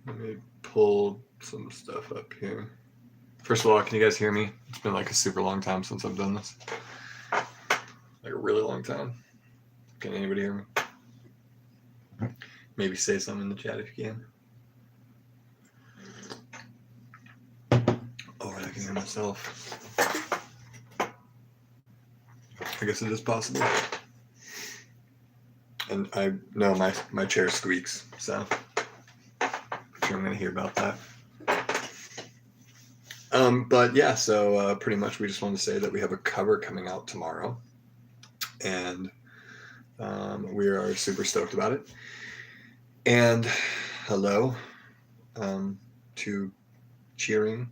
Let me pull some stuff up here. First of all, can you guys hear me? It's been like a super long time since I've done this. Like a really long time. Can anybody hear me? Maybe say something in the chat if you can. Oh, I can hear myself. I guess it is possible. And I know my chair squeaks, so I'm sure I'm going to hear about that. But yeah, so pretty much we just want to say that we have a cover coming out tomorrow. And we are super stoked about it. And hello to Cheering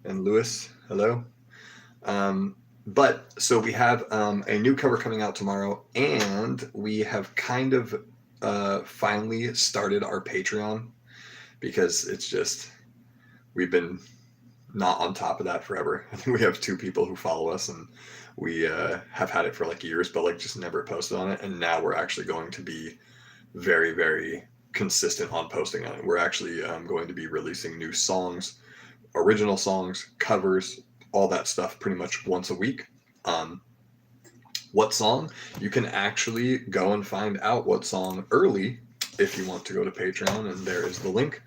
and Lewis. Hello. But so we have a new cover coming out tomorrow, and we have kind of finally started our Patreon, because it's just, we've been not on top of that forever. I think we have 2 people who follow us, and we have had it for like years, but like just never posted on it. And now we're actually going to be very, very consistent on posting on it. We're actually going to be releasing new songs, original songs, covers, all that stuff pretty much once a week. What song? You can actually go and find out what song early if you want to go to Patreon, and there is the link.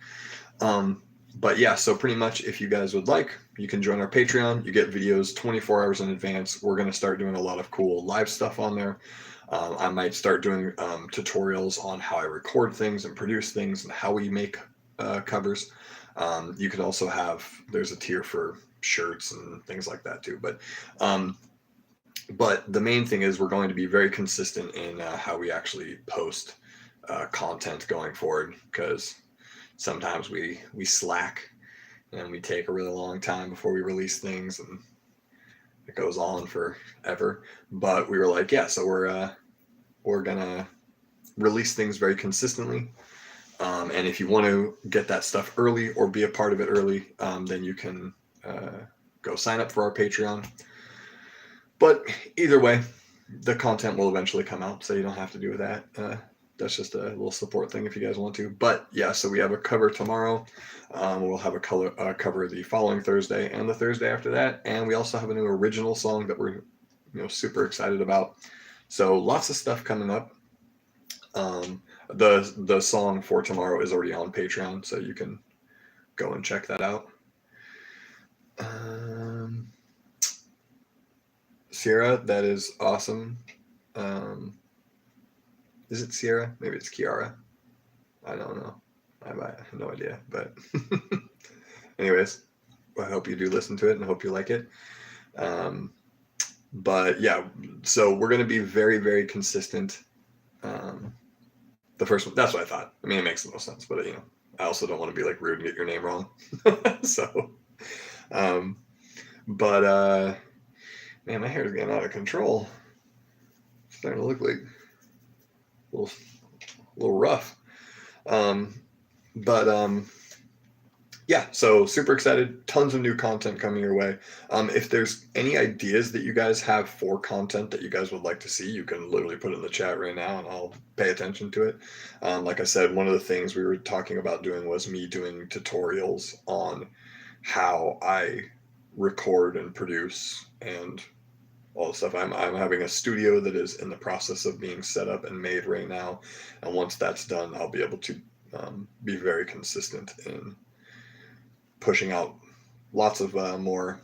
But yeah, so pretty much if you guys would like, you can join our Patreon. You get videos 24 hours in advance. We're going to start doing a lot of cool live stuff on there. I might start doing tutorials on how I record things and produce things and how we make covers. You could also have, there's a tier for shirts and things like that too. But the main thing is we're going to be very consistent in how we actually post content going forward, because sometimes we slack and we take a really long time before we release things, and it goes on forever. But we were like, yeah, so we're gonna release things very consistently. And if you want to get that stuff early or be a part of it early, then you can go sign up for our Patreon. But either way, the content will eventually come out, so you don't have to do that. That's just a little support thing if you guys want to. But yeah, so we have a cover tomorrow. We'll have a cover the following Thursday and the Thursday after that. And we also have a new original song that we're super excited about. So lots of stuff coming up. The song for tomorrow is already on Patreon, so you can go and check that out. Sierra, that is awesome. Is it Sierra? Maybe it's Kiara. I don't know. I have no idea. But anyways, I hope you do listen to it and I hope you like it. But yeah, so we're going to be very, very consistent. The first one, that's what I thought. I mean, it makes the most sense, but I also don't want to be like rude and get your name wrong. So, but man, my hair is getting out of control. It's starting to look like a little rough. Yeah, so super excited. Tons of new content coming your way. If there's any ideas that you guys have for content that you guys would like to see, you can literally put it in the chat right now and I'll pay attention to it. Like I said, one of the things we were talking about doing was me doing tutorials on how I record and produce and all the stuff. I'm having a studio that is in the process of being set up and made right now. And once that's done, I'll be able to be very consistent in pushing out lots of more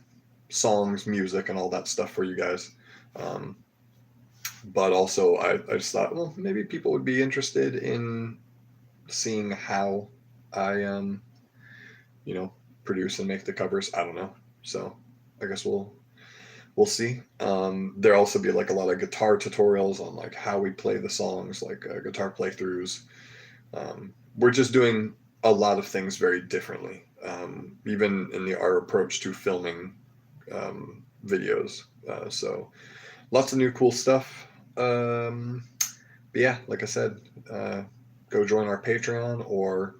songs, music, and all that stuff for you guys. But also, I just thought, well, maybe people would be interested in seeing how I, produce and make the covers. I don't know. So I guess we'll see. There'll also be like a lot of guitar tutorials on like how we play the songs, like guitar playthroughs. We're just doing a lot of things very differently, even in our approach to filming videos. So lots of new cool stuff. But yeah, like I said, go join our Patreon or,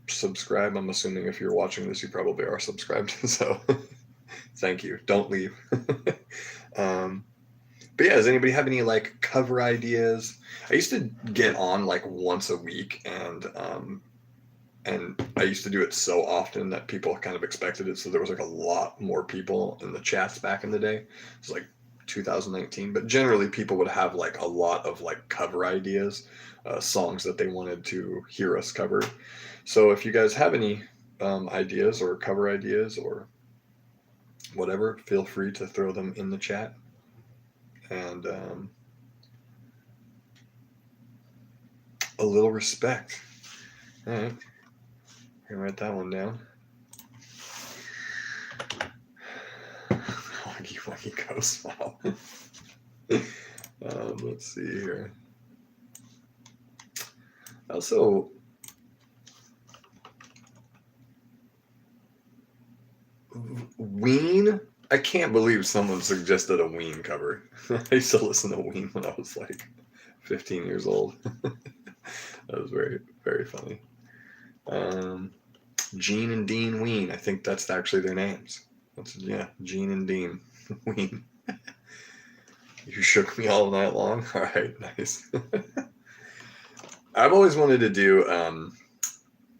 subscribe. I'm assuming if you're watching this, you probably are subscribed. So thank you. Don't leave. But yeah, does anybody have any like cover ideas? I used to get on like once a week and and I used to do it so often that people kind of expected it. So there was like a lot more people in the chats back in the day. It was like 2019, but generally people would have like a lot of like cover ideas, songs that they wanted to hear us cover. So if you guys have any ideas or cover ideas or whatever, feel free to throw them in the chat. And a little respect. All right. I'm gonna write that one down. Wonky Wonky Ghost. Wow. Let's see here. Also, Ween. I can't believe someone suggested a Ween cover. I used to listen to Ween when I was like 15 years old. That was very, very funny. Gene and Dean Ween. I think that's actually their names. Yeah, Gene and Dean Ween. You shook me all night long. All right, nice. I've always wanted to do.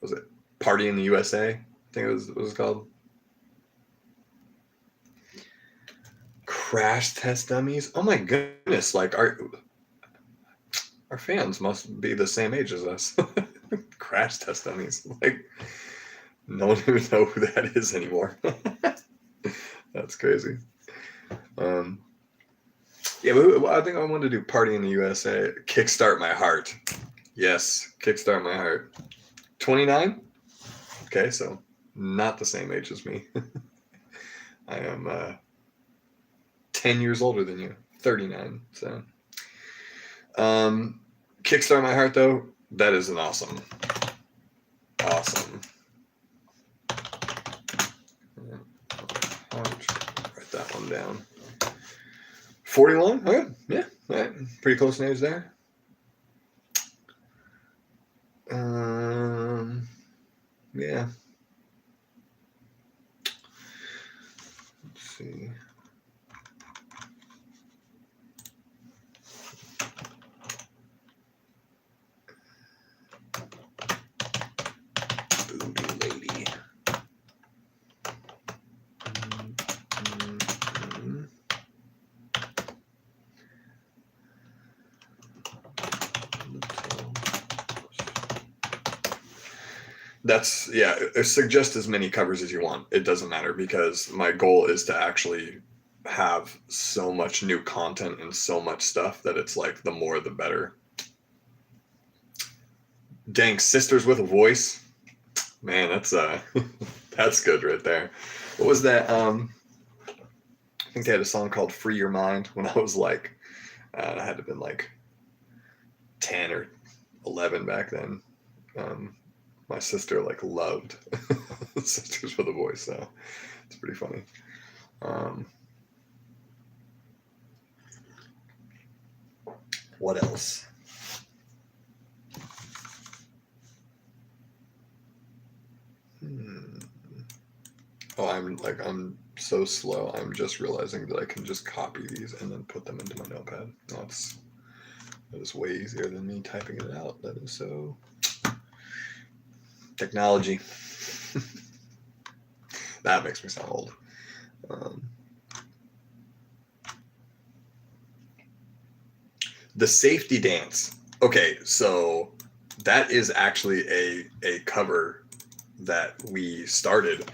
Was it Party in the USA? I think it was called. Crash Test Dummies. Oh my goodness! Like our fans must be the same age as us. Crash Test Dummies. Like no one even know who that is anymore. That's crazy. Yeah, but I think I wanted to do Party in the USA. Kickstart My Heart. Yes, Kickstart My Heart. 29? Okay, so not the same age as me. I am 10 years older than you. 39. So Kickstart My Heart, though, that is an awesome. Write that one down. 41? Okay, yeah, all right. Pretty close names there. Yeah. Let's see. Booty lady. That's, yeah, suggest as many covers as you want. It doesn't matter because my goal is to actually have so much new content and so much stuff that it's like the more the better. Dang, Sisters with a Voice. Man, that's that's good right there. What was that? I think they had a song called Free Your Mind when I was like, I had to have been like 10 or 11 back then. My sister like loved Sisters with a Voice, so it's pretty funny. What else? Oh, I'm so slow. I'm just realizing that I can just copy these and then put them into my notepad. That is way easier than me typing it out. That is so technology. That makes me sound old. The safety dance. Okay, so that is actually a cover that we started.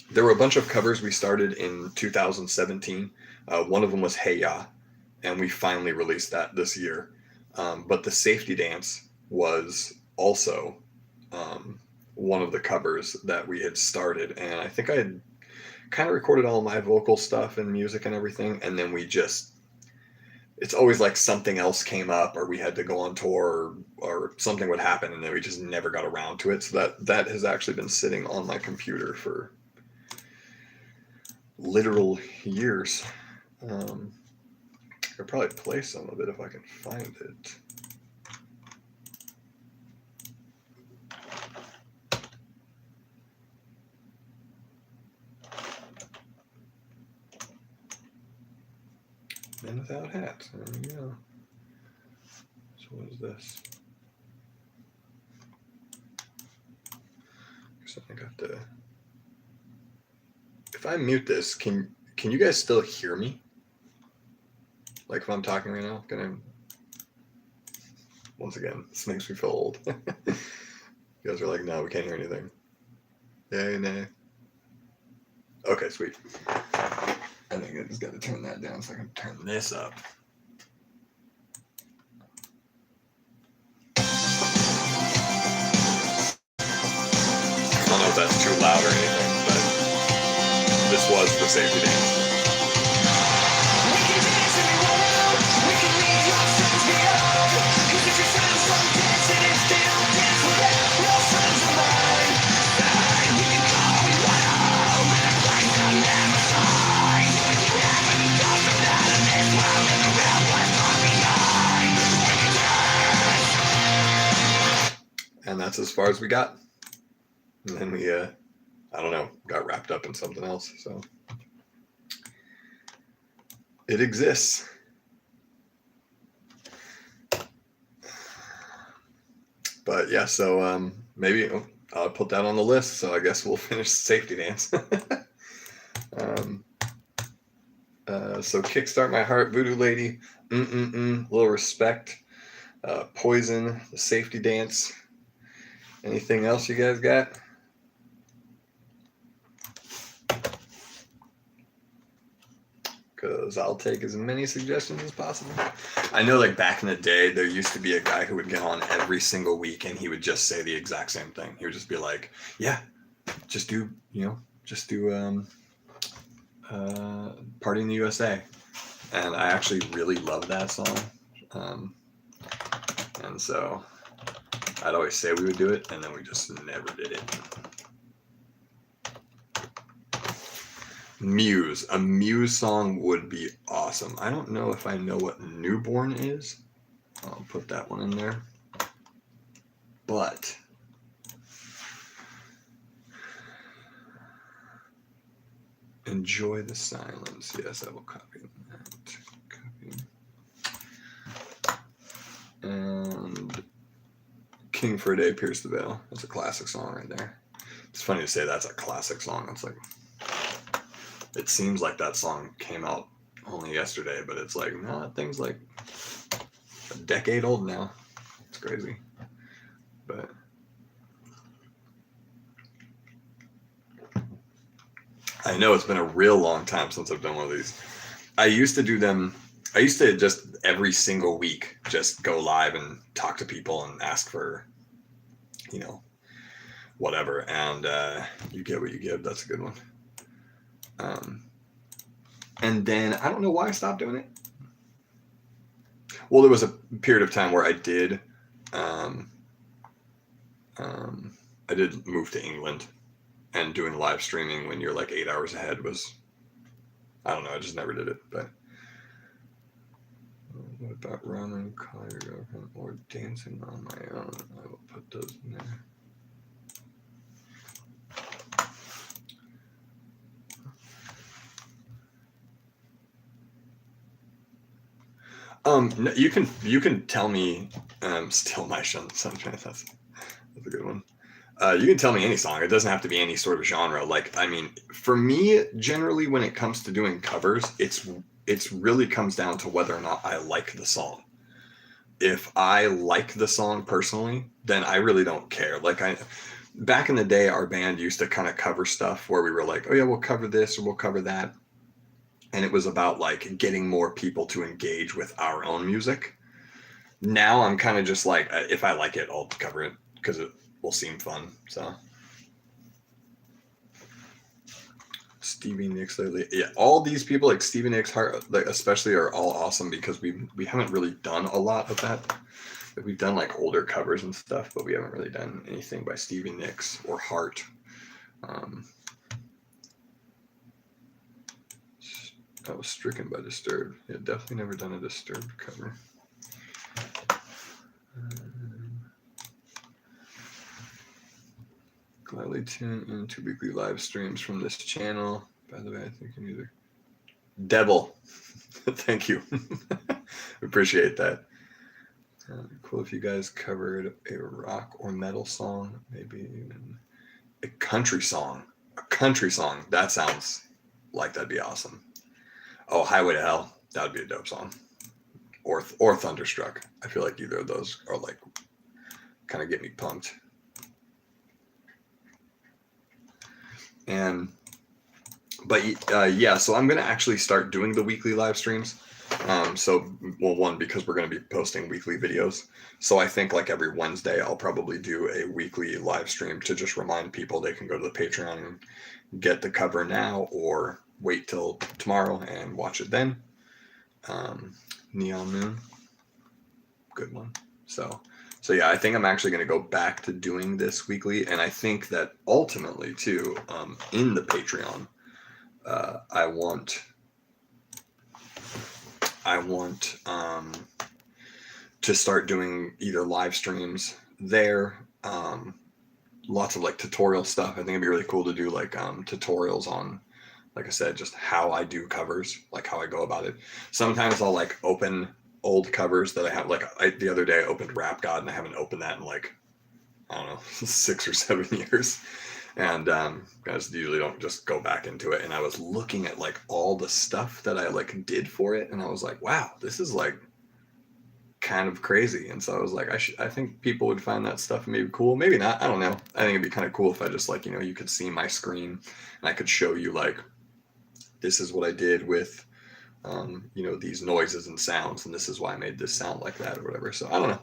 There were a bunch of covers we started in 2017. One of them was Hey Ya, and we finally released that this year. But the safety dance was also one of the covers that we had started, and I think I had kind of recorded all my vocal stuff and music and everything, and then we just, it's always like something else came up or we had to go on tour or something would happen and then we just never got around to it. So that has actually been sitting on my computer for literal years. I'll probably play some of it if I can find it. Men Without Hats. There we go. So what is this? So I got to. If I mute this, can you guys still hear me? Like if I'm talking right now, once again, this makes me feel old. You guys are like, no, we can't hear anything. Yay, nay. Okay, sweet. I think I just got to turn that down so I can turn this up. I don't know if that's too loud or anything, but this was the safety dance. And that's as far as we got. And then we, I don't know, got wrapped up in something else. So it exists. But yeah, so maybe I'll put that on the list. So I guess we'll finish the safety dance. So Kickstart My Heart, Voodoo Lady, Little Respect, Poison, the safety dance. Anything else you guys got? Because I'll take as many suggestions as possible. I know, like back in the day, there used to be a guy who would get on every single week and he would just say the exact same thing. He would just be like, yeah, just do Party in the USA. And I actually really love that song. And so I'd always say we would do it, and then we just never did it. Muse. A Muse song would be awesome. I don't know if I know what Newborn is. I'll put that one in there. But Enjoy the Silence. Yes, I will copy that. Copy. And King for a Day, Pierce the Veil. That's a classic song right there. It's funny to say that's a classic song. It's like, it seems like that song came out only yesterday, but it's like, no, that thing's like a decade old now. It's crazy. But I know it's been a real long time since I've done one of these. I used to do them. I used to just every single week just go live and talk to people and ask for, whatever. And you get what you give. That's a good one. And then I don't know why I stopped doing it. Well, there was a period of time where I did move to England, and doing live streaming when you're like 8 hours ahead was, I don't know, I just never did it. But what about running, calling your girlfriend, or dancing on my own? I will put those in there. You can tell me, Still My Sunshine. That's a good one. You can tell me any song. It doesn't have to be any sort of genre. Like, I mean, for me, generally, when it comes to doing covers, it's really comes down to whether or not I like the song. If I like the song personally, then I really don't care. Like, back in the day, our band used to kind of cover stuff where we were like, oh yeah, we'll cover this or we'll cover that. And it was about like getting more people to engage with our own music. Now I'm kind of just like, if I like it, I'll cover it because it will seem fun. So Stevie Nicks lately, yeah, all these people like Stevie Nicks, like especially, are all awesome because we haven't really done a lot of that. Like, we've done like older covers and stuff, but we haven't really done anything by Stevie Nicks or Heart. I was stricken by Disturbed. Yeah, definitely never done a Disturbed cover. Gladly tune into weekly live streams from this channel. By the way, I think you either Devil. Thank you. Appreciate that. Cool if you guys covered a rock or metal song, maybe even A country song. A country song. That sounds like that'd be awesome. Oh, Highway to Hell. That would be a dope song. Or Thunderstruck. I feel like either of those are like kind of get me pumped. Yeah, so I'm gonna actually start doing the weekly live streams. One, because we're gonna be posting weekly videos. So I think like every Wednesday I'll probably do a weekly live stream to just remind people they can go to the Patreon and get the cover now, or wait till tomorrow and watch it then. Neon Moon, good one. So yeah, I think I'm actually going to go back to doing this weekly, and I think that ultimately too, in the Patreon, I want to start doing either live streams there, lots of like tutorial stuff. I think it'd be really cool to do like tutorials on, like I said, just how I do covers, like how I go about it. Sometimes I'll like open old covers that I have. Like the other day I opened Rap God, and I haven't opened that in like, I don't know, 6 or 7 years. And guys usually don't just go back into it. And I was looking at like all the stuff that I like did for it, and I was like, wow, this is like kind of crazy. And so I was like, I think people would find that stuff maybe cool, maybe not, I don't know. I think it'd be kind of cool if I just like, you could see my screen and I could show you like, this is what I did with these noises and sounds, and this is why I made this sound like that or whatever. So I don't know,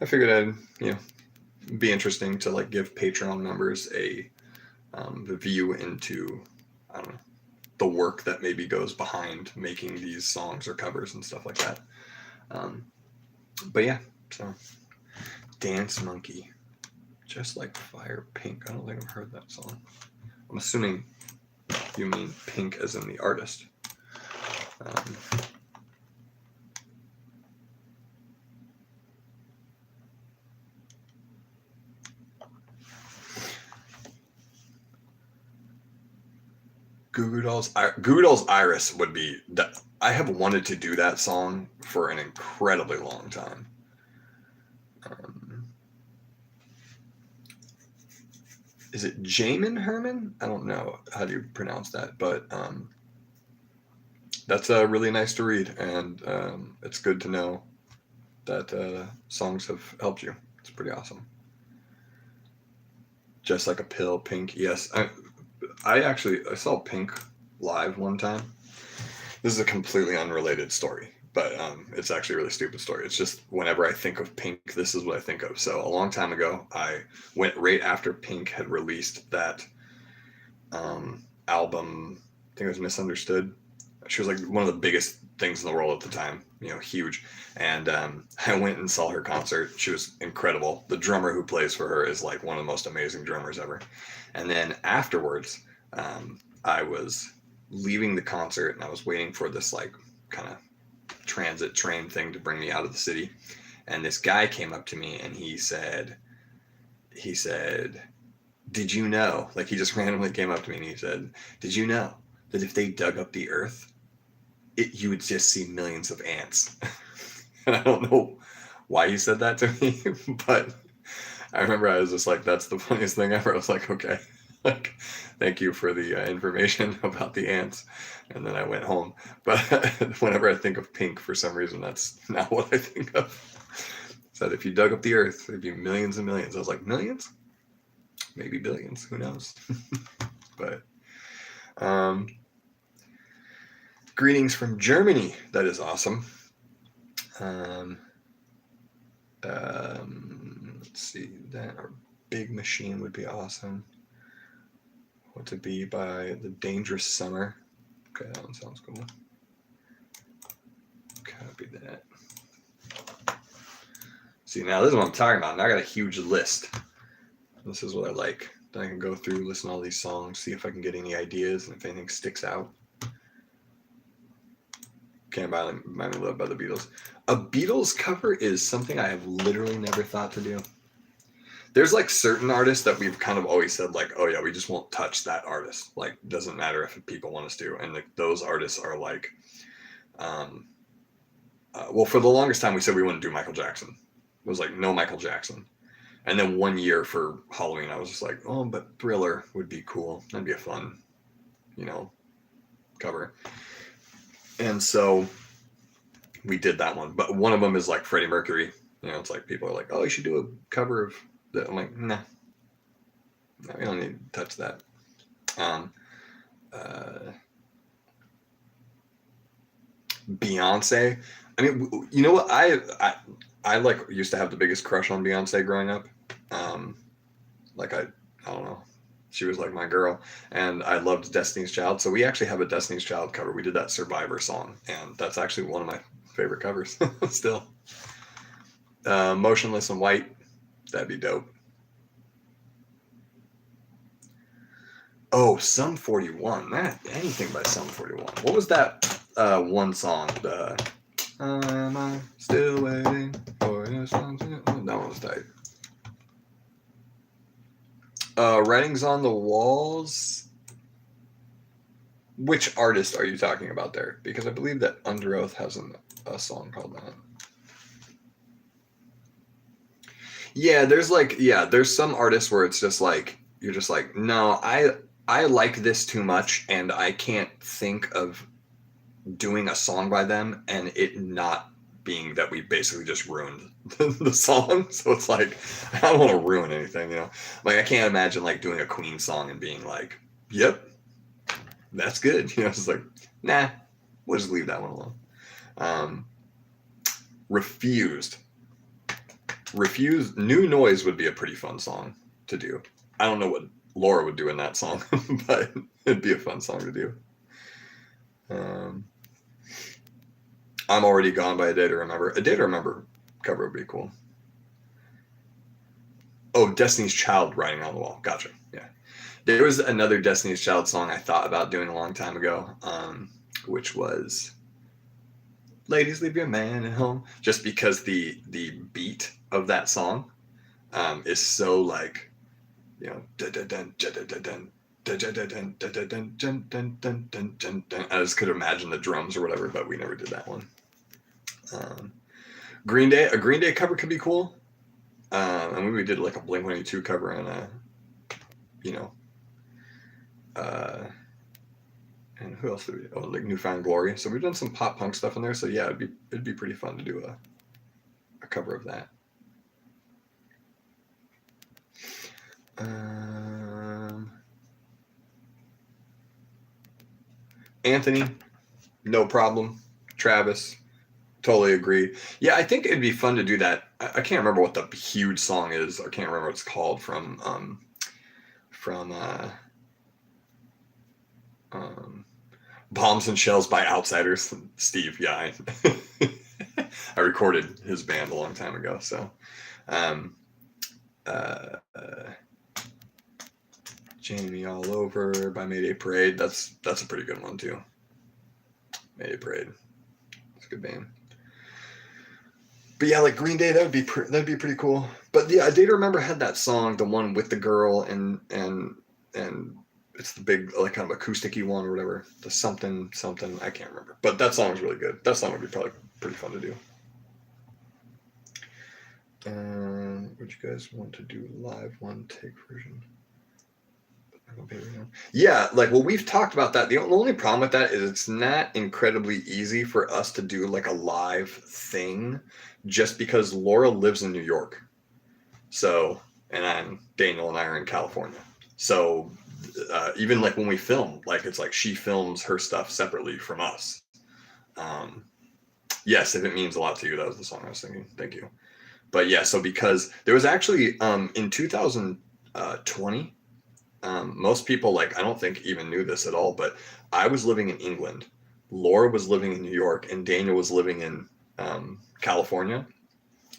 I figured I'd be interesting to like give Patreon members a view into, I don't know, the work that maybe goes behind making these songs or covers and stuff like that. But yeah, so Dance Monkey, Just Like Fire, Pink. I don't think I've heard that song. I'm assuming you mean Pink as in the artist. Goo Goo Dolls Iris would be, I have wanted to do that song for an incredibly long time. Is it Jamin Herman? I don't know how do you pronounce that, but that's really nice to read, and it's good to know that songs have helped you. It's pretty awesome. Just Like a Pill, Pink. Yes, I saw Pink live one time. This is a completely unrelated story, but it's actually a really stupid story. It's just whenever I think of Pink, this is what I think of. So a long time ago, I went right after Pink had released that album. I think it was Misunderstood. She was like one of the biggest things in the world at the time, huge. And I went and saw her concert. She was incredible. The drummer who plays for her is like one of the most amazing drummers ever. And then afterwards, I was leaving the concert, and I was waiting for this like kind of transit train thing to bring me out of the city. And this guy came up to me, and he said, did you know, like he just randomly came up to me and he said, did you know that if they dug up the earth, you would just see millions of ants? And I don't know why he said that to me, but I remember I was just like, that's the funniest thing ever. I was like, okay, like, thank you for the information about the ants. And then I went home. But whenever I think of Pink, for some reason, that's not what I think of. So if you dug up the earth, it'd be millions and millions. I was like, millions? Maybe billions, who knows? But greetings from Germany. That is awesome. Let's see, that or Big Machine would be awesome. What to Be by The Dangerous Summer. Okay, that one sounds cool. Copy that. See, now this is what I'm talking about. Now I got a huge list. This is what I like. Then I can go through, listen to all these songs, see if I can get any ideas and if anything sticks out. Can't Buy Me Love by the Beatles. A Beatles cover is something I have literally never thought to do. There's like certain artists that we've kind of always said like, oh yeah, we just won't touch that artist. Like, doesn't matter if people want us to. And those artists are like, well, for the longest time we said we wouldn't do Michael Jackson. It was like, no Michael Jackson. And then one year for Halloween, I was just like, oh, but Thriller would be cool. That'd be a fun, you know, cover. And so we did that one. But one of them is like Freddie Mercury. You know, it's like people are like, oh, you should do a cover of that. I'm like, nah, no, we don't need to touch that. Um, uh, Beyonce. I mean, you know what? I like used to have the biggest crush on Beyonce growing up. Um, like I don't know. She was like my girl, and I loved Destiny's Child. So we actually have a Destiny's Child cover. We did that Survivor song, and that's actually one of my favorite covers still. Motionless in White, that'd be dope. Oh, Sum 41. Man, anything by Sum 41. What was that one song? The Am I still waiting for your song to... Oh, that one was tight. Writings on the Walls. Which artist are you talking about there? Because I believe that Under Oath has a song called that. Yeah, there's some artists where it's just like, you're just like, no, I like this too much, and I can't think of doing a song by them and it not being that we basically just ruined the song. So it's like, I don't want to ruin anything, you know? Like, I can't imagine like doing a Queen song and being like, yep, that's good. You know, it's like, nah, we'll just leave that one alone. Um, Refused. New Noise would be a pretty fun song to do. I don't know what Laura would do in that song, but it'd be a fun song to do. I'm Already Gone by A Day to Remember. A Day to Remember cover would be cool. Oh, Destiny's Child, Writing on the Wall. Gotcha. Yeah. There was another Destiny's Child song I thought about doing a long time ago, which was Ladies Leave Your Man at Home, just because the beat of that song is so like, you know, I just could imagine the drums or whatever, but we never did that one. Green Day, a Green Day cover could be cool. And we did like a Blink-182 cover and you know, and who else did we? Oh, like Newfound Glory. So we've done some pop punk stuff in there. So yeah, it'd be pretty fun to do a cover of that. Anthony, no problem. Travis, totally agree. Yeah, I think it'd be fun to do that. I can't remember what the huge song is. I can't remember what it's called from Bombs and Shells by Outsiders. Steve, yeah, I recorded his band a long time ago. So, Jamie All Over by Mayday Parade. That's a pretty good one too. Mayday Parade. It's a good band. But yeah, like Green Day, that'd be pretty cool. But yeah, I did remember had that song, the one with the girl, and it's the big like kind of acousticy one or whatever. The something I can't remember. But that song was really good. That song would be probably pretty fun to do. Would you guys want to do live one take version? Yeah, like, well, we've talked about that. The only problem with that is it's not incredibly easy for us to do like a live thing, just because Laura lives in New York. So, and Daniel and I are in California. So even like when we film, like it's like she films her stuff separately from us. Yes, if it means a lot to you, that was the song I was thinking. Thank you. But yeah, so because there was actually in 2020, most people, like, I don't think even knew this at all, but I was living in England, Laura was living in New York, and Daniel was living in California.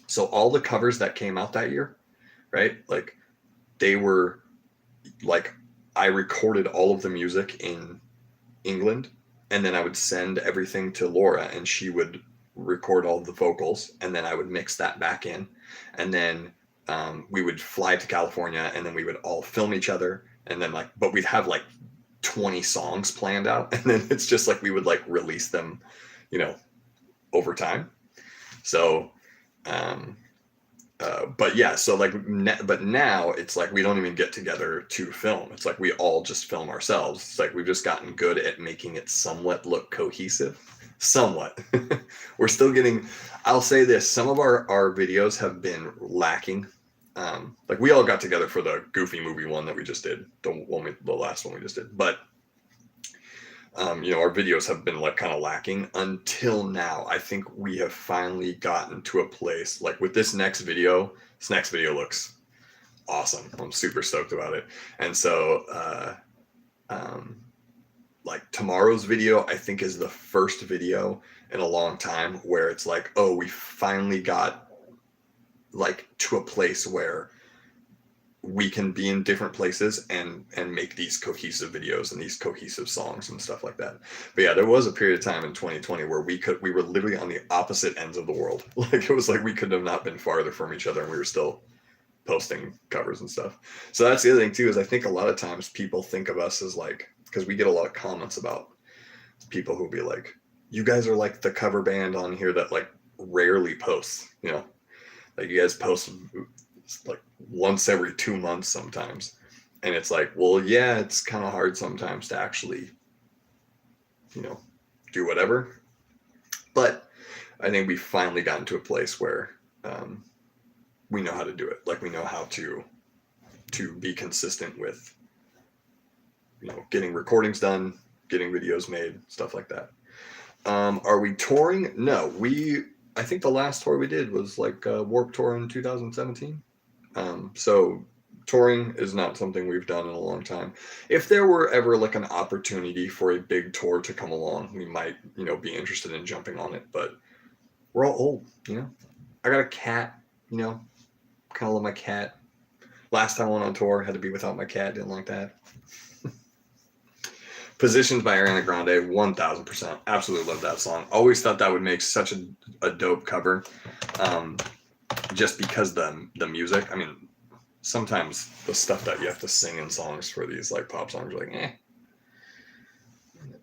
So all the covers that came out that year, right? Like, they were like, I recorded all of the music in England, and then I would send everything to Laura, and she would record all the vocals, and then I would mix that back in, and then we would fly to California, and then we would all film each other, and then like, but we'd have like 20 songs planned out, and then it's just like we would like release them, you know, over time. So But yeah, so like, but now it's like we don't even get together to film. It's like we all just film ourselves. It's like we've just gotten good at making it somewhat look cohesive. Somewhat. We're still getting, I'll say this, some of our videos have been lacking. Like we all got together for the Goofy movie one that we just did, the last one we just did. But our videos have been like kind of lacking until now. I think we have finally gotten to a place like with this next video. This next video looks awesome. I'm super stoked about it. And so, like tomorrow's video, I think is the first video in a long time where it's like, oh, we finally got like to a place where we can be in different places and make these cohesive videos and these cohesive songs and stuff like that. But yeah, there was a period of time in 2020 where we were literally on the opposite ends of the world. Like it was like we could have not been farther from each other and we were still posting covers and stuff. So that's the other thing too, is I think a lot of times people think of us as like, because we get a lot of comments about people who'll be like, you guys are like the cover band on here that like rarely posts, like you guys post like once every 2 months sometimes. And it's like, well, yeah, it's kind of hard sometimes to actually, do whatever. But I think we've finally gotten to a place where we know how to do it. Like we know how to be consistent with, getting recordings done, getting videos made, stuff like that. Are we touring? No, I think the last tour we did was like Warped Tour in 2017. So touring is not something we've done in a long time. If there were ever like an opportunity for a big tour to come along, we might, be interested in jumping on it, but we're all old, I got a cat, kind of love my cat. Last time I went on tour, had to be without my cat, didn't like that. Positions by Ariana Grande, 1000%. Absolutely love that song. Always thought that would make such a dope cover. Just because the music, I mean, sometimes the stuff that you have to sing in songs for these like pop songs are like, eh.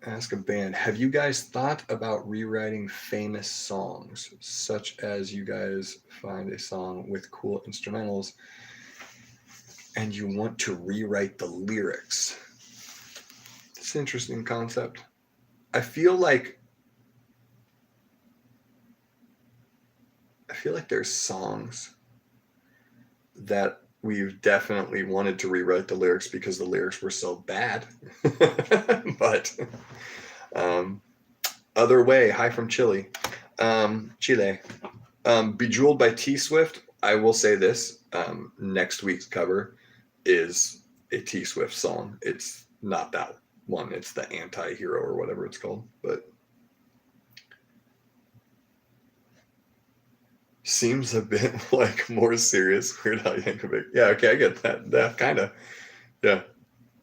Ask a band, have you guys thought about rewriting famous songs, such as you guys find a song with cool instrumentals and you want to rewrite the lyrics? It's an interesting concept. I feel like there's songs that we've definitely wanted to rewrite the lyrics because the lyrics were so bad. But Other Way, hi from Chile. Bejeweled by T-Swift. I will say this, next week's cover is a T-Swift song. It's not that one. It's the Anti-Hero or whatever it's called. But seems a bit like more serious Weird Al Yankovic. Yeah, okay, I get that. That kind of, yeah.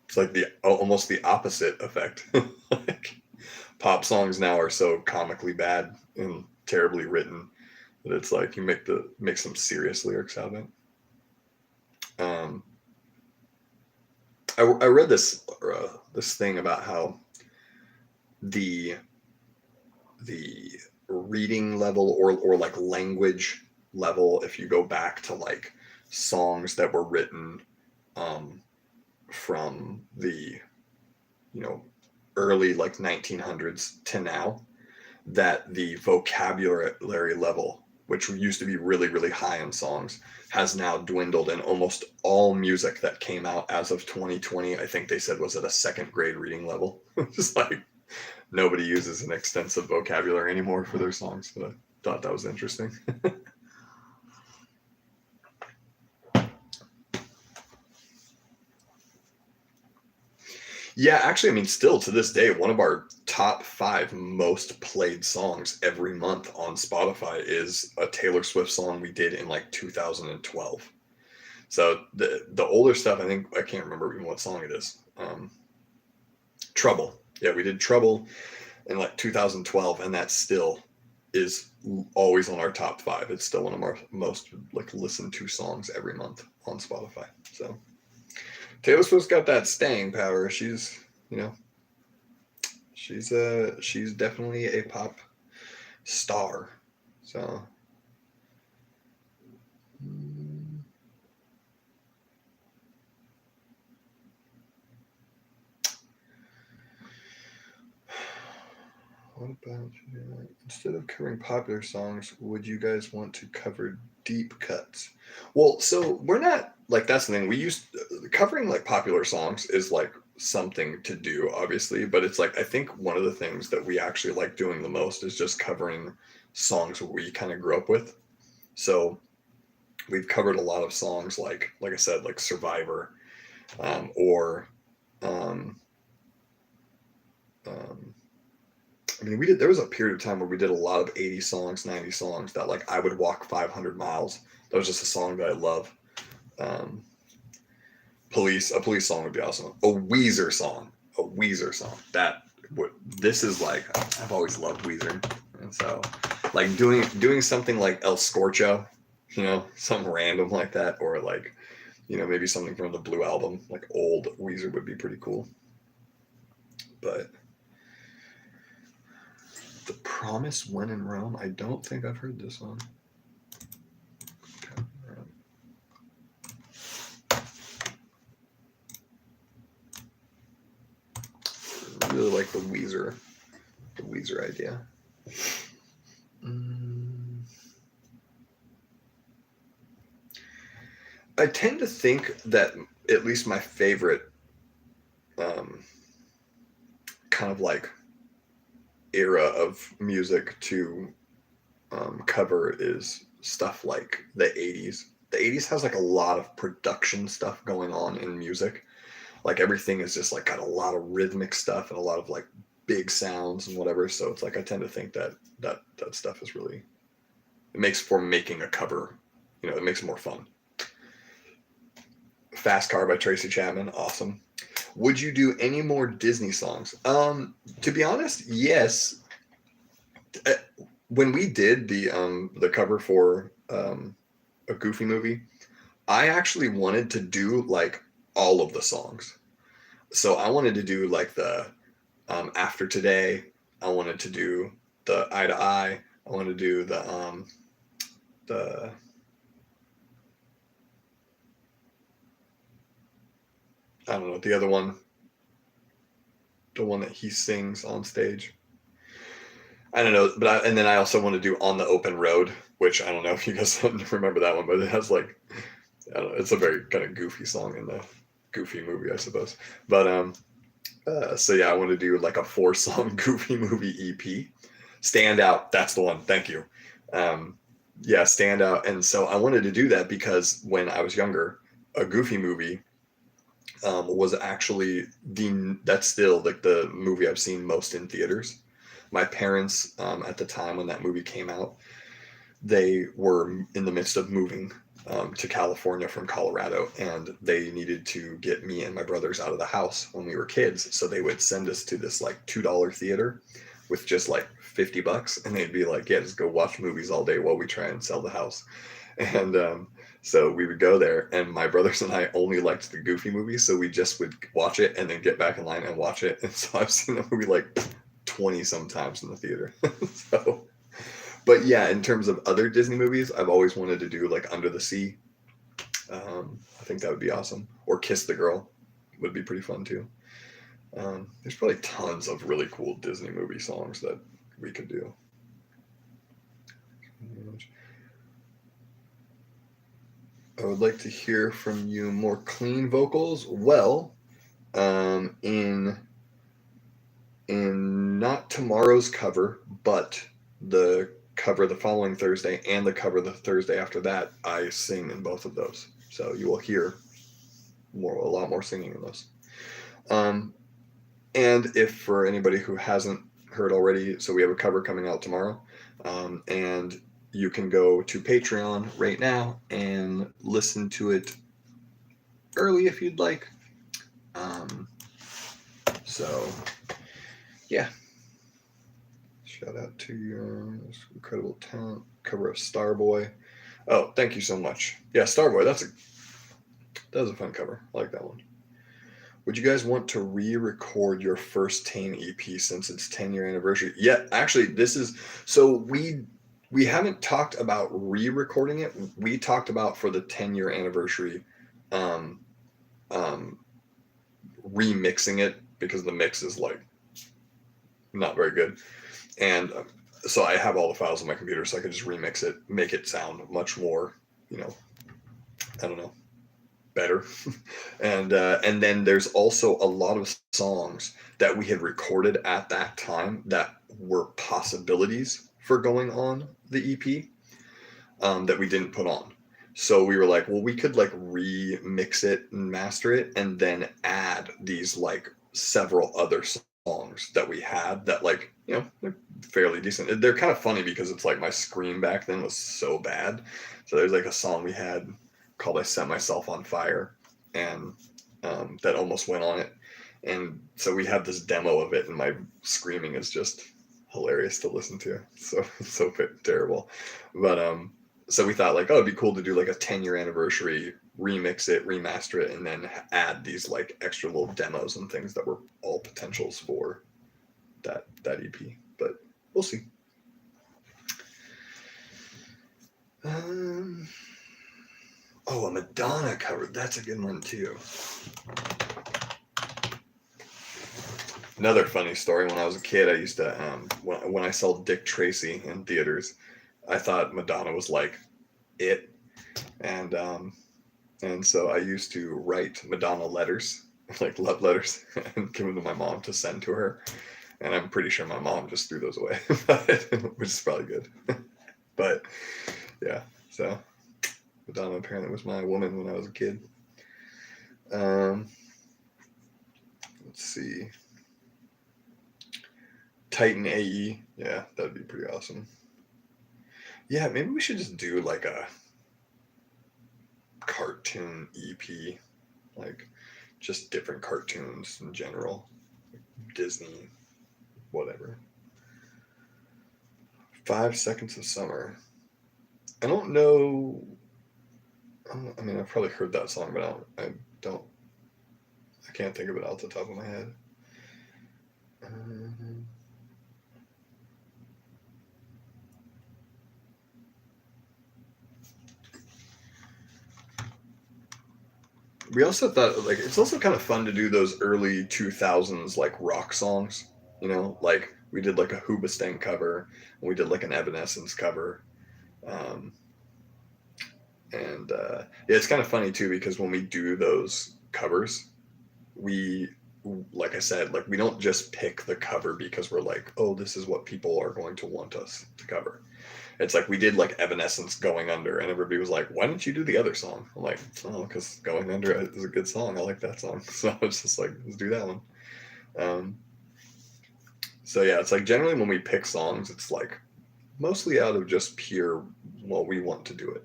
It's like almost the opposite effect. Like pop songs now are so comically bad and terribly written that it's like you make some serious lyrics out of it. I read this thing about how the reading level or like language level, if you go back to like songs that were written from the early like 1900s to now, that the vocabulary level, which used to be really, really high in songs, has now dwindled, and almost all music that came out as of 2020, I think they said, was at a second grade reading level. Just like nobody uses an extensive vocabulary anymore for their songs. But I thought that was interesting. Yeah, actually, I mean, still to this day, one of our top 5 most played songs every month on Spotify is a Taylor Swift song we did in like 2012. So the older stuff, I can't remember even what song it is. Trouble. Yeah, we did Trouble in like 2012, and that still is always on our top 5. It's still one of our most like listened to songs every month on Spotify. So Taylor Swift's got that staying power. She's she's definitely a pop star. So What about instead of covering popular songs, would you guys want to cover deep cuts? Well, so we're not like that's the thing. We used covering like popular songs is like something to do, obviously, but it's like I think one of the things that we actually like doing the most is just covering songs we kind of grew up with. So we've covered a lot of songs like I said, like Survivor, or um, um, I mean, we did. There was a period of time where we did a lot of 80 songs, 90 songs that like I would walk 500 miles. That was just a song that I love. Um, a police song would be awesome. A Weezer song. That would. This is like I've always loved Weezer, and so like doing something like El Scorcho, something random like that, or like maybe something from the Blue Album, like old Weezer would be pretty cool. But The Promise When in Rome, I don't think I've heard this one. I really like the Weezer idea. I tend to think that at least my favorite kind of like era of music to cover is stuff like the 80s. The 80s has like a lot of production stuff going on in music. Like everything is just like got a lot of rhythmic stuff and a lot of like big sounds and whatever. So it's like I tend to think that stuff is really, it makes for making a cover, it makes it more fun. Fast Car by Tracy Chapman, awesome. Would you do any more Disney songs? To be honest, yes. When we did the cover for a Goofy movie, I actually wanted to do like all of the songs. So I wanted to do like the After Today. I wanted to do the Eye to Eye. I wanted to do the I don't know, the other one, the one that he sings on stage. I don't know, but and then I also want to do On the Open Road, which I don't know if you guys remember that one, but it has like, I don't know, it's a very kind of goofy song in the Goofy movie, I suppose. But so yeah, I want to do like a 4-song Goofy movie EP. Stand Out, that's the one. Thank you. Yeah, Stand Out, and so I wanted to do that because when I was younger, a Goofy movie was actually that's still like the movie I've seen most in theaters. My parents, at the time when that movie came out, they were in the midst of moving to California from Colorado, and they needed to get me and my brothers out of the house when we were kids. So they would send us to this like $2 theater with just like $50, and they'd be like, "Yeah, just go watch movies all day while we try and sell the house." And so we would go there, and my brothers and I only liked the Goofy movie, so we just would watch it and then get back in line and watch it. And so I've seen the movie like 20 sometimes in the theater. So, but yeah, in terms of other Disney movies, I've always wanted to do like Under the Sea. I think that would be awesome. Or Kiss the Girl would be pretty fun too. There's probably tons of really cool Disney movie songs that we could do. I would like to hear from you more clean vocals. Well, in not tomorrow's cover, but the cover the following Thursday and the cover the Thursday after that, I sing in both of those. So you will hear a lot more singing in those. And if for anybody who hasn't heard already, so we have a cover coming out tomorrow, and you can go to Patreon right now and listen to it early if you'd like. So, yeah. Shout out to your incredible talent. Cover of Starboy. Oh, thank you so much. Yeah, Starboy. That was a fun cover. I like that one. Would you guys want to re-record your first Tame EP since it's 10-year anniversary? Yeah, actually, so we haven't talked about re-recording it. We talked about for the 10-year anniversary, remixing it because the mix is like not very good. And so I have all the files on my computer, so I could just remix it, make it sound much more, you know, I don't know, better. And then there's also a lot of songs that we had recorded at that time that were possibilities for going on the EP, that we didn't put on. So we were like, well, we could like remix it and master it and then add these like several other songs that we had that, like, you know, they're fairly decent. They're kind of funny because it's like my scream back then was so bad. So there's like a song we had called I Set Myself on Fire, and that almost went on it. And so we have this demo of it, and my screaming is just hilarious to listen to. So terrible. But so we thought like, oh, it'd be cool to do like a 10-year anniversary, remix it, remaster it, and then add these like extra little demos and things that were all potentials for that EP. But we'll see. Oh, a Madonna cover. That's a good one too. Another funny story. When I was a kid, I used to when I saw Dick Tracy in theaters, I thought Madonna was like it, and so I used to write Madonna letters, like love letters, and give them to my mom to send to her. And I'm pretty sure my mom just threw those away, which is probably good. But yeah, so Madonna apparently was my woman when I was a kid. Let's see. Titan AE. Yeah, that'd be pretty awesome. Yeah, maybe we should just do like a cartoon EP, like just different cartoons in general, Disney, whatever. 5 Seconds of Summer. I don't know. I mean, I've probably heard that song, but I can't think of it off the top of my head. We also thought like it's also kind of fun to do those early 2000s like rock songs, you know, like we did like a Hoobastank cover, and we did like an Evanescence cover. Um, and yeah, it's kind of funny too because when we do those covers, we, like I said, like we don't just pick the cover because we're like, oh, this is what people are going to want us to cover. It's like we did like Evanescence Going Under, and everybody was like, why don't you do the other song? I'm like, oh, because Going Under is a good song. I like that song. So it's just like, let's do that one. So yeah, it's like generally when we pick songs, it's like mostly out of just pure, well, we want to do it.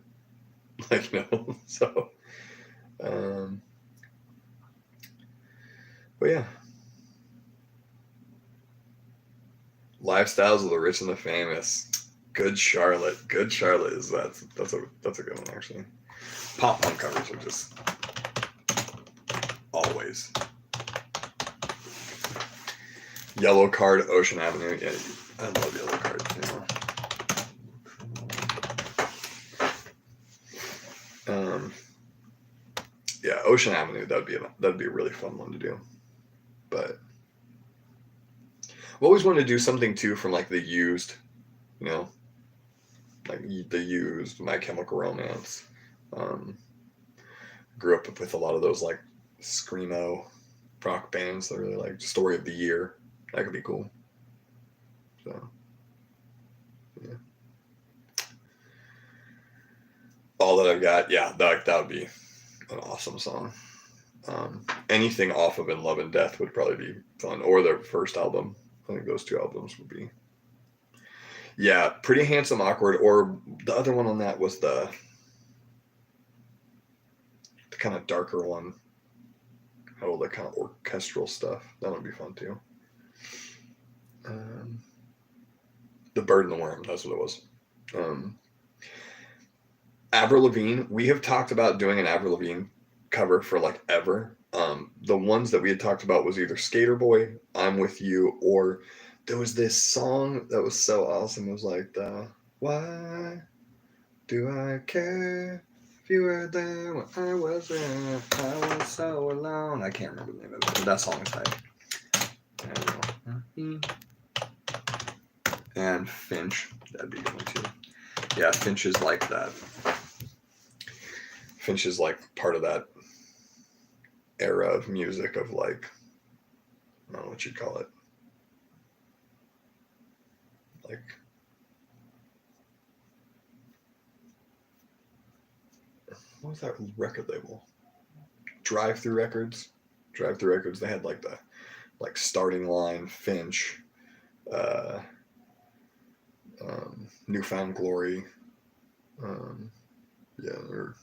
Like, you know, so, but yeah. Lifestyles of the Rich and the Famous. Good Charlotte. Good Charlotte is that's a good one actually. Pop punk covers are just always. Yellow Card, Ocean Avenue. Yeah, I love Yellow Card. Yeah, Ocean Avenue. That'd be a really fun one to do. But I always wanted to do something too from like the Used, you know, like the Used, My Chemical Romance. Grew up with a lot of those like screamo rock bands that really like Story of the Year. That could be cool. So yeah. All that I've got, yeah, that would be an awesome song. Anything off of In Love and Death would probably be fun, or their first album. I think those two albums would be. Yeah, Pretty Handsome Awkward, or the other one on that was the kind of darker one. Had all that kind of orchestral stuff. That would be fun too. The Bird and the Worm, that's what it was. Avril Lavigne, we have talked about doing an Avril Lavigne cover for like ever. The ones that we had talked about was either Skater Boy, I'm With You, or there was this song that was so awesome. It was like Why Do I Care If You Were There When I Was There? I Was So Alone. I can't remember the name of it, but that song is tight. And Finch, that'd be good one too. Yeah, Finch is like that. Finch is like part of that era of music of like, I don't know what you'd call it. Like, what was that record label? Drive-Through Records. Drive-Through Records. They had like the Starting Line, Finch, uh, Newfound Glory. Yeah, or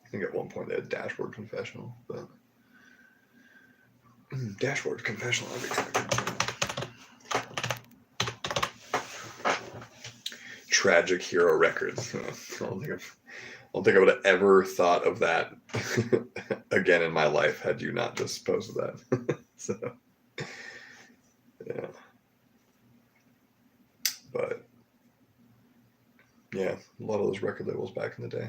I think at one point they had Dashboard Confessional, but Dashboard Confessional, that'd be kind of good. Tragic Hero Records. I don't think I would have ever thought of that again in my life had you not just posted that. So, yeah. But, yeah, a lot of those record labels back in the day.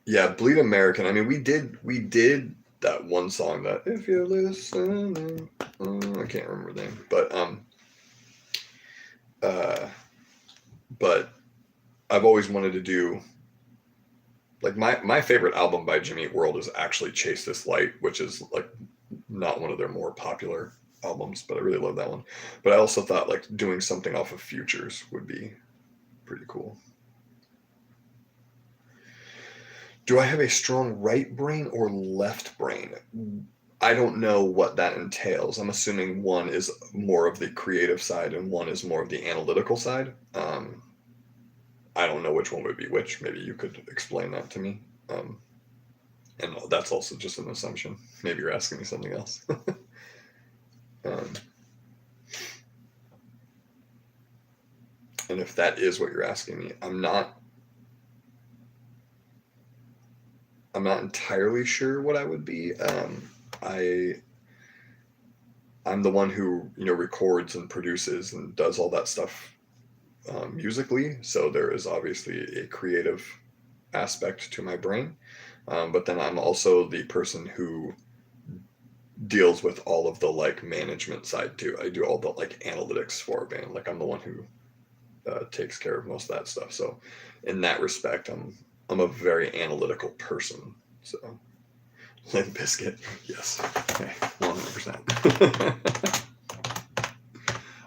Yeah, Bleed American. I mean, we did that one song that if you're listening, I can't remember the name, but I've always wanted to do like my favorite album by Jimmy Eat World is actually Chase This Light, which is like not one of their more popular albums, but I really love that one. But I also thought like doing something off of Futures would be pretty cool. Do I have a strong right brain or left brain? I don't know what that entails. I'm assuming one is more of the creative side and one is more of the analytical side. I don't know which one would be which. Maybe you could explain that to me. And that's also just an assumption. Maybe you're asking me something else. And if that is what you're asking me, I'm not entirely sure what I would be. I'm the one who records and produces and does all that stuff musically. So there is obviously a creative aspect to my brain, but then I'm also the person who deals with all of the like management side too. I do all the like analytics for a band. Like I'm the one who takes care of most of that stuff. So in that respect, I'm a very analytical person. So Limp Bizkit, yes, okay, 100%.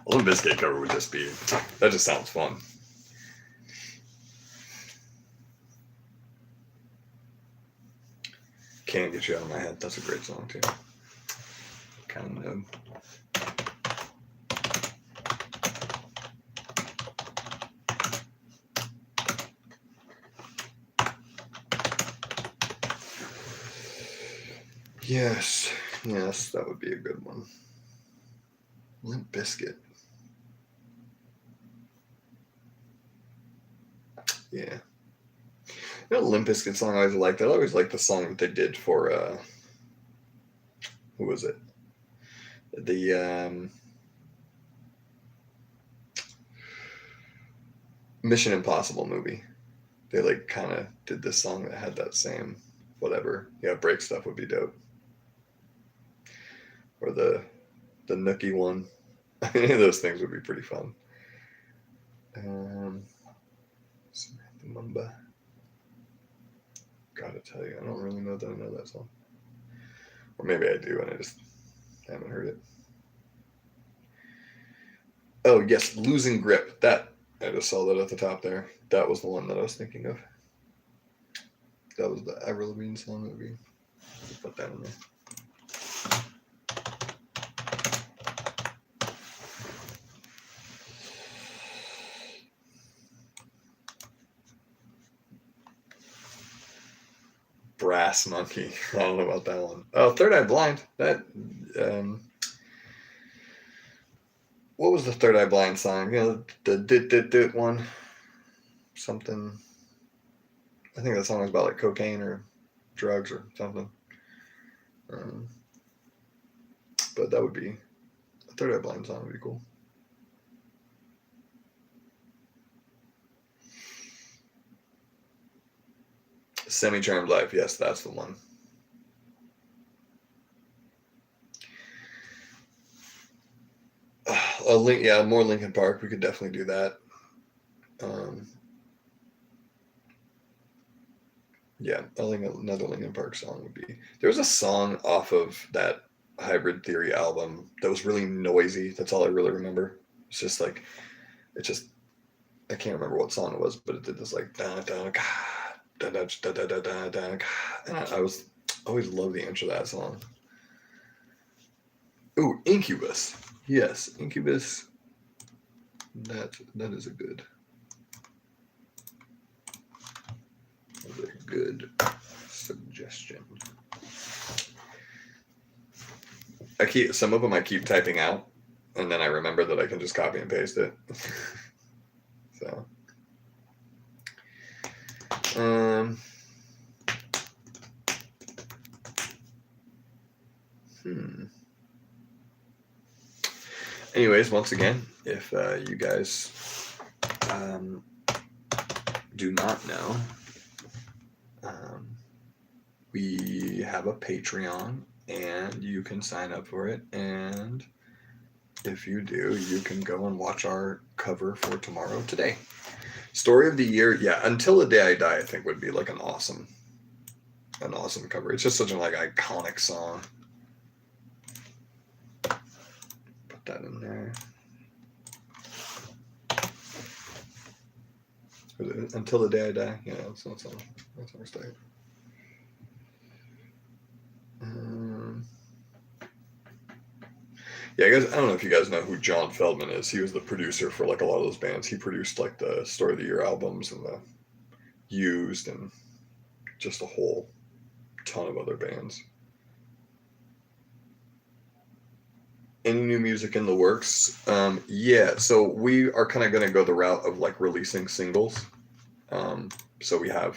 A Limp Bizkit cover would just be, that just sounds fun. Can't Get You Out of My Head, that's a great song too. Kind of. Yes, that would be a good one. Limp Bizkit. Yeah. Limp Bizkit song I always liked. I always liked the song that they did for, who was it? The Mission Impossible movie. They like kind of did this song that had that same whatever. Yeah, break stuff would be dope. Or the Nookie one. Any of those things would be pretty fun. Samantha Mumba. Gotta tell you, I don't really know that I know that song. Or maybe I do and I just haven't heard it. Oh, yes, Losing Grip. That, I just saw that at the top there. That was the one that I was thinking of. That was the Avril Lavigne song that we put that in there. Brass Monkey. I don't know about that one. Oh, Third Eye Blind. That, what was the Third Eye Blind song? The dit one. Something. I think that song was about like cocaine or drugs or something. But that would be a Third Eye Blind song would be cool. Semi-Charmed Life. Yes, that's the one. link, yeah, more Linkin Park. We could definitely do that. Yeah, I think another Linkin Park song would be. There was a song off of that Hybrid Theory album that was really noisy. That's all I really remember. It's just like, it just, I can't remember what song it was, but it did this like da da ga da da da da da da da ga, and I was always loved the intro of that song. Ooh, Incubus. Yes, Incubus. That is a good. That's a good suggestion. Some of them I keep typing out, and then I remember that I can just copy and paste it. So, Anyways, once again, if you guys do not know, we have a Patreon, and you can sign up for it, and if you do, you can go and watch our cover for Tomorrow Today. Story of the Year, yeah, Until the Day I Die, I think would be like an awesome cover. It's just such an like iconic song. Put that in there. Until the Day I Die, yeah, that's our start. Yeah, I guess I don't know if you guys know who John Feldman is. He was the producer for like a lot of those bands. He produced like the Story of the Year albums and the Used and just a whole ton of other bands. Any new music in the works? Yeah, so we are kind of going to go the route of like releasing singles. So we have,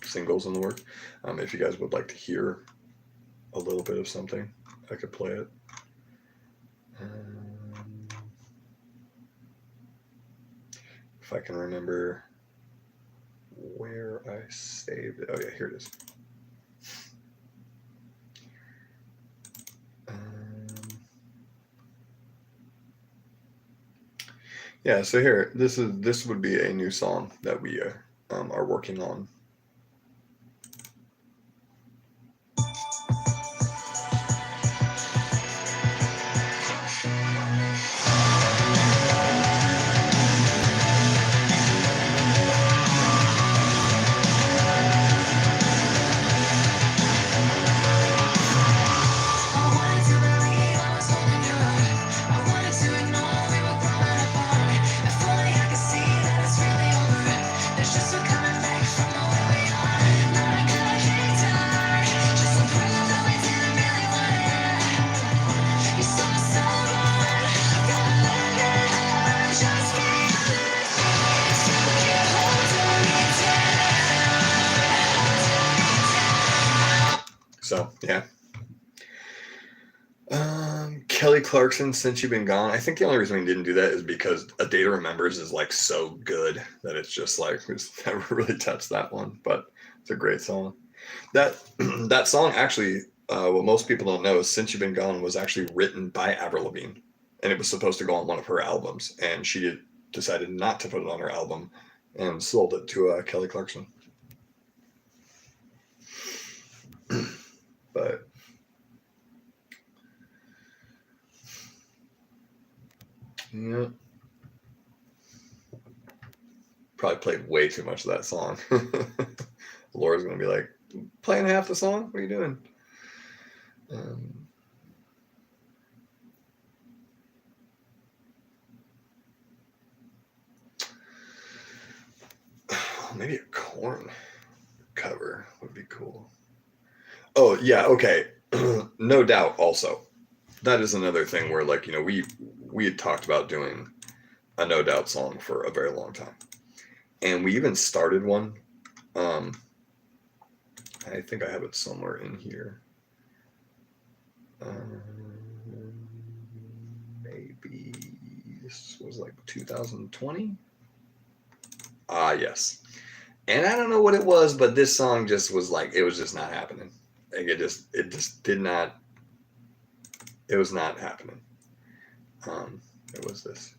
singles in the work. If you guys would like to hear a little bit of something, I could play it. If I can remember where I saved it. Oh yeah, here it is. Yeah, so here, this would be a new song that we are working on. So, yeah. Kelly Clarkson, Since You've Been Gone. I think the only reason we didn't do that is because A Day to Remembers is like so good that it's just like, we just never really touched that one, but it's a great song. That song actually, what most people don't know is Since You've Been Gone was actually written by Avril Lavigne, and it was supposed to go on one of her albums, and she decided not to put it on her album and sold it to Kelly Clarkson. But yeah, probably played way too much of that song. Laura's gonna be like, playing half the song? What are you doing? Maybe a Korn cover would be cool. Oh yeah, okay. No doubt. Also, that is another thing where like we had talked about doing a No Doubt song for a very long time, and we even started one. I think I have it somewhere in here. Maybe this was like 2020. Yes. And I don't know what it was, but this song just was like, it was just not happening. Like it just did not, it was not happening. It was this.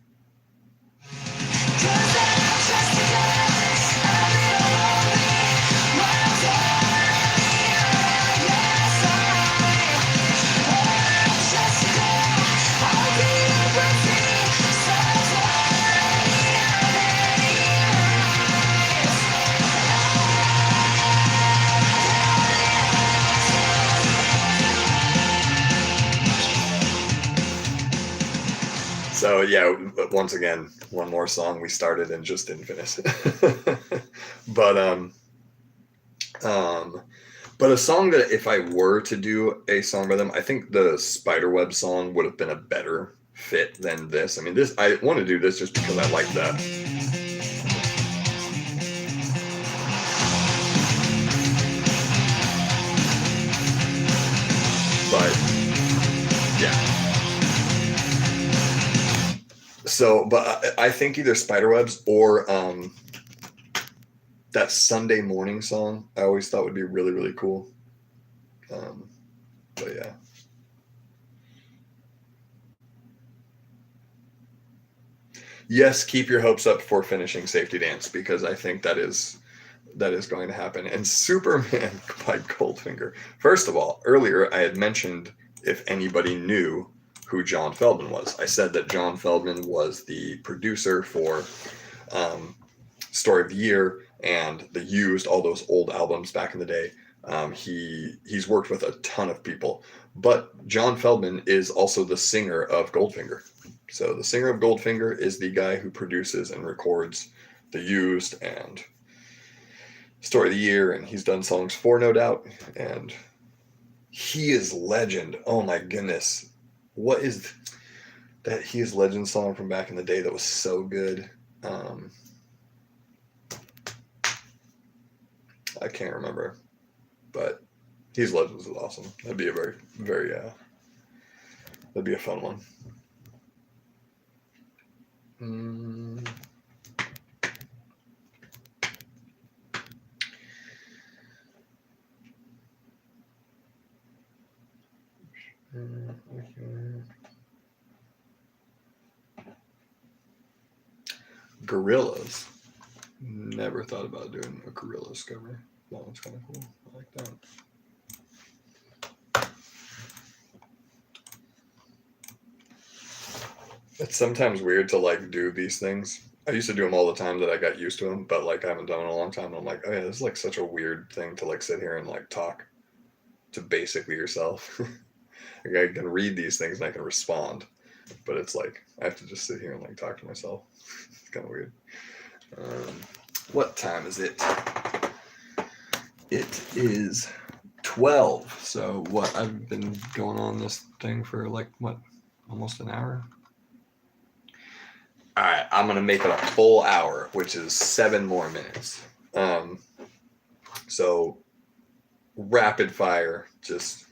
So yeah, once again, one more song we started and just didn't finish. But but a song that if I were to do a song by them, I think the Spiderweb song would have been a better fit than this. I mean, this I want to do this just because I like that. But yeah. So, but I think either Spiderwebs or that Sunday morning song I always thought would be really, really cool. But yeah. Yes, keep your hopes up for finishing Safety Dance, because I think that is going to happen. And Superman by Goldfinger. First of all, earlier I had mentioned if anybody knew who John Feldman was. I said that John Feldman was the producer for Story of the Year and The Used, all those old albums back in the day. He's worked with a ton of people, but John Feldman is also the singer of Goldfinger. So the singer of Goldfinger is the guy who produces and records The Used and Story of the Year, and he's done songs for No Doubt, and he is legend. Oh my goodness. What is that He Is Legend song from back in the day that was so good? I can't remember, but He's Legends is awesome. That'd be a very, very, that'd be a fun one. Gorillas. Never thought about doing a Gorillas cover. That one's kind of cool. I like that. It's sometimes weird to like do these things. I used to do them all the time that I got used to them, but like I haven't done it in a long time. And I'm like, oh yeah, this is like such a weird thing to like sit here and like talk to basically yourself. Like I can read these things and I can respond, but it's like I have to just sit here and like talk to myself. It's kind of weird. What time is it? It is 12. So what? I've been going on this thing for like what? Almost an hour. All right, I'm gonna make it a full hour, which is 7 more minutes. So rapid fire, just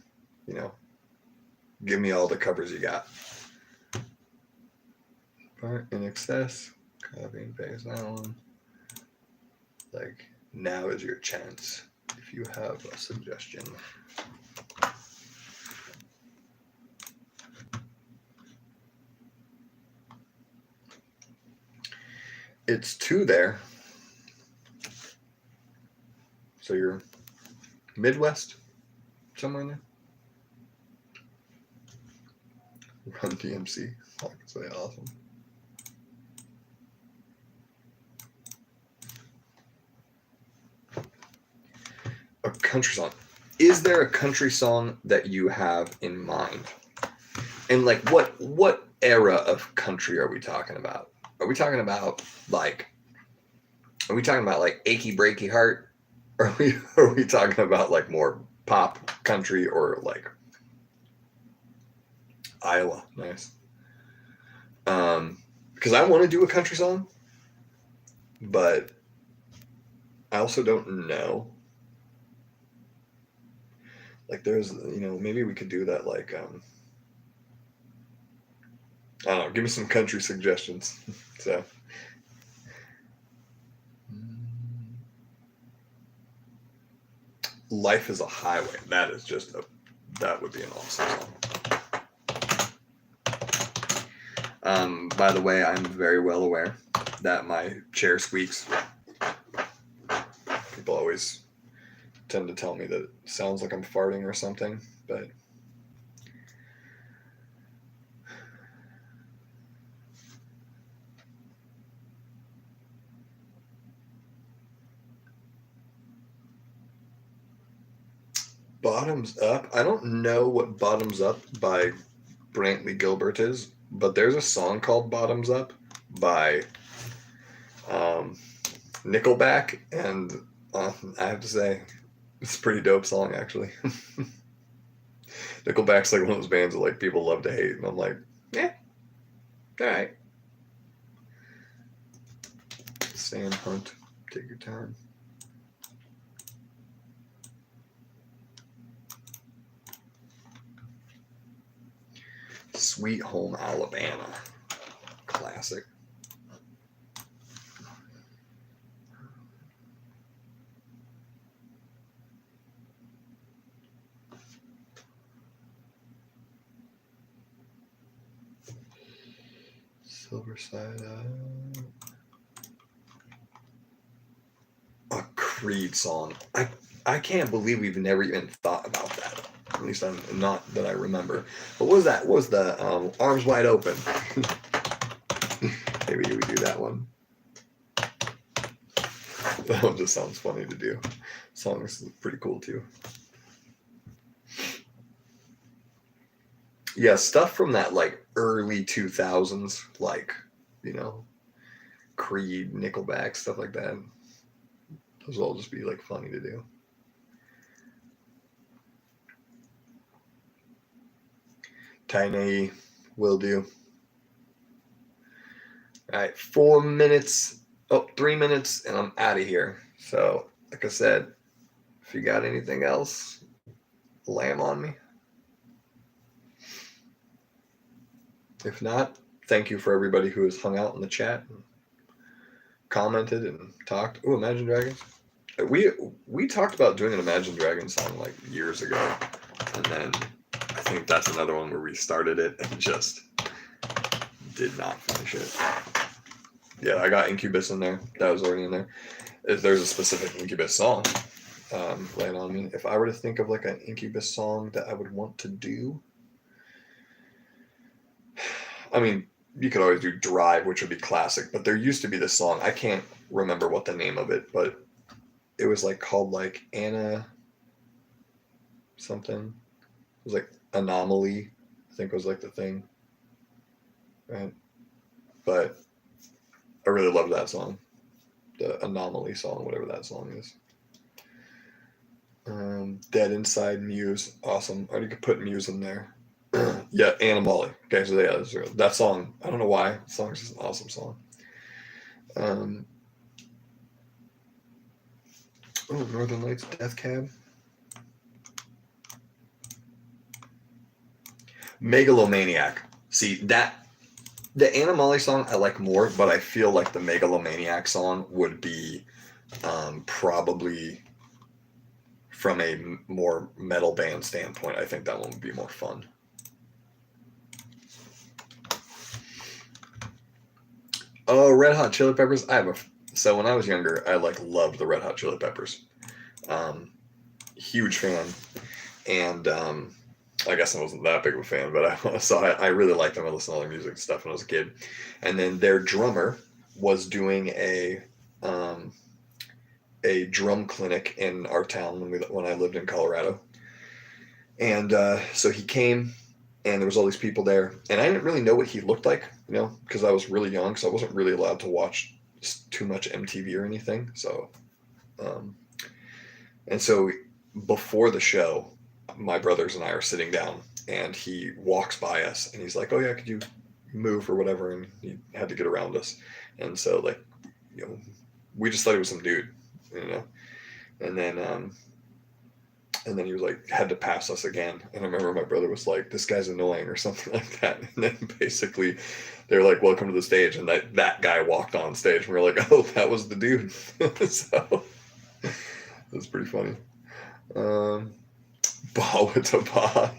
give me all the covers you got. Part in excess, copy and paste that one. Like, now is your chance if you have a suggestion. It's 2 there. So you're Midwest, somewhere in there. Run DMC. That's really awesome. A country song. Is there a country song that you have in mind? And like what era of country are we talking about? Are we talking about like Achy Breaky Heart? Or are we talking about like more pop country or like Iowa? Nice. Because I want to do a country song, but I also don't know. Like there's, maybe we could do that like, I don't know, give me some country suggestions. So. Life is a Highway. That would be an awesome song. By the way, I'm very well aware that my chair squeaks. People always tend to tell me that it sounds like I'm farting or something, but Bottoms Up. I don't know what Bottoms Up by Brantley Gilbert is, but there's a song called Bottoms Up by Nickelback, and I have to say, it's a pretty dope song, actually. Nickelback's like one of those bands that like people love to hate, and I'm like, yeah, all right. Sam Hunt, take your time. Sweet Home Alabama, classic. Silver Side Up. A Creed song. I can't believe we've never even thought about that. At least I'm not that I remember. But what was that? What was the Arms Wide Open? Maybe we do that one. That one just sounds funny to do. Song's pretty cool too. Yeah, stuff from that like early 2000s, like, you know, Creed, Nickelback, stuff like that. Those will all just be like funny to do. Tiny will do. All right, 4 minutes. Oh, 3 minutes, and I'm out of here. So, like I said, if you got anything else, lamb on me. If not, thank you for everybody who has hung out in the chat and commented and talked. Oh, Imagine Dragons. We talked about doing an Imagine Dragons song like years ago, and then I think that's another one where we started it and just did not finish it. Yeah, I got Incubus in there. That was already in there. There's a specific Incubus song laying on me. If I were to think of like an Incubus song that I would want to do, I mean, you could always do Drive, which would be classic, but there used to be this song. I can't remember what the name of it, but it was like called like Anna something. It was like Anomaly, I think was like the thing. Right? But I really love that song. The Anomaly song, whatever that song is. Dead Inside Muse, awesome. I could put Muse in there. Yeah, Animali. Okay, so yeah, that song. I don't know why. The song's just an awesome song. Northern Lights, Death Cab. Megalomaniac. See that the Animali song I like more, but I feel like the Megalomaniac song would be probably from a more metal band standpoint. I think that one would be more fun. Oh, Red Hot Chili Peppers. So when I was younger, I like loved the Red Hot Chili Peppers. Huge fan, and I guess I wasn't that big of a fan, but I really liked them. I listened to all their music and stuff when I was a kid. And then their drummer was doing a drum clinic in our town when I lived in Colorado. And so he came, and there was all these people there, and I didn't really know what he looked like, because I was really young, so I wasn't really allowed to watch too much MTV or anything. So, and so before the show, my brothers and I are sitting down, and he walks by us, and he's like, "Oh yeah, could you move or whatever?" And he had to get around us, and so like, we just thought he was some dude, and then he was like, had to pass us again, and I remember my brother was like, "This guy's annoying" or something like that, and then basically they're like, "Welcome to the stage," and that guy walked on stage, and we were like, "Oh, that was the dude." So that's pretty funny. Ba with a ba.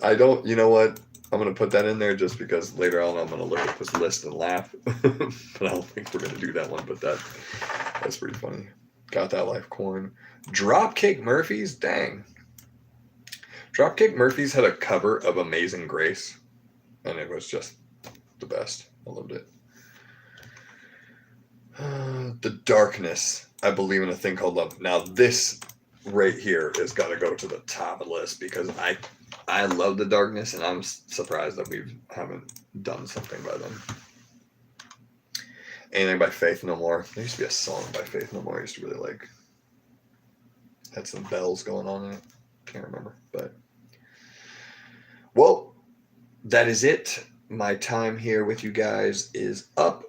I don't. You know what? I'm going to put that in there just because later on I'm going to look at this list and laugh. But I don't think we're going to do that one. But that's pretty funny. Got That Life coin. Dropkick Murphys? Dang. Dropkick Murphys had a cover of Amazing Grace. And it was just the best. I loved it. The Darkness. I Believe in a Thing Called Love. Now this right here has got to go to the top of the list because I love The Darkness, and I'm surprised that we haven't done something by them. Anything by Faith No More. There used to be a song by Faith No More I used to really like. Had some bells going on in it. Can't remember, but well, that is it. My time here with you guys is up.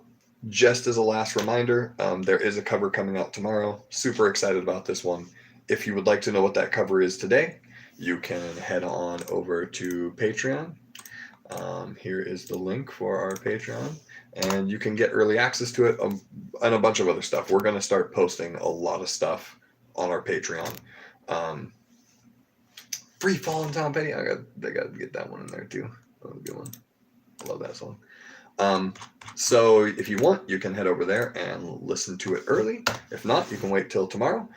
Just as a last reminder, there is a cover coming out tomorrow. Super excited about this one. If you would like to know what that cover is today, you can head on over to Patreon. Here is the link for our Patreon, and you can get early access to it and a bunch of other stuff. We're going to start posting a lot of stuff on our Patreon. Free Falling Tom Petty. They got to get that one in there too. That was a good one. I love that song. So if you want, you can head over there and listen to it early. If not, you can wait till tomorrow.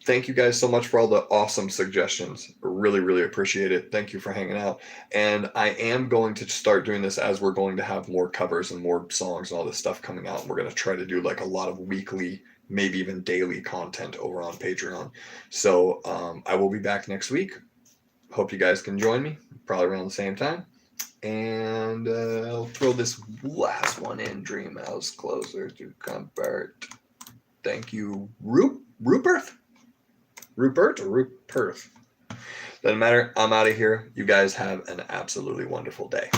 Thank you guys so much for all the awesome suggestions. Really, really appreciate it. Thank you for hanging out. And I am going to start doing this as we're going to have more covers and more songs and all this stuff coming out. And we're going to try to do like a lot of weekly, maybe even daily content over on Patreon. So I will be back next week. Hope you guys can join me, probably around the same time. And I'll throw this last one in. Dream House Closer to Comfort. Thank you, Rupert or Rupert? Doesn't matter. I'm out of here. You guys have an absolutely wonderful day.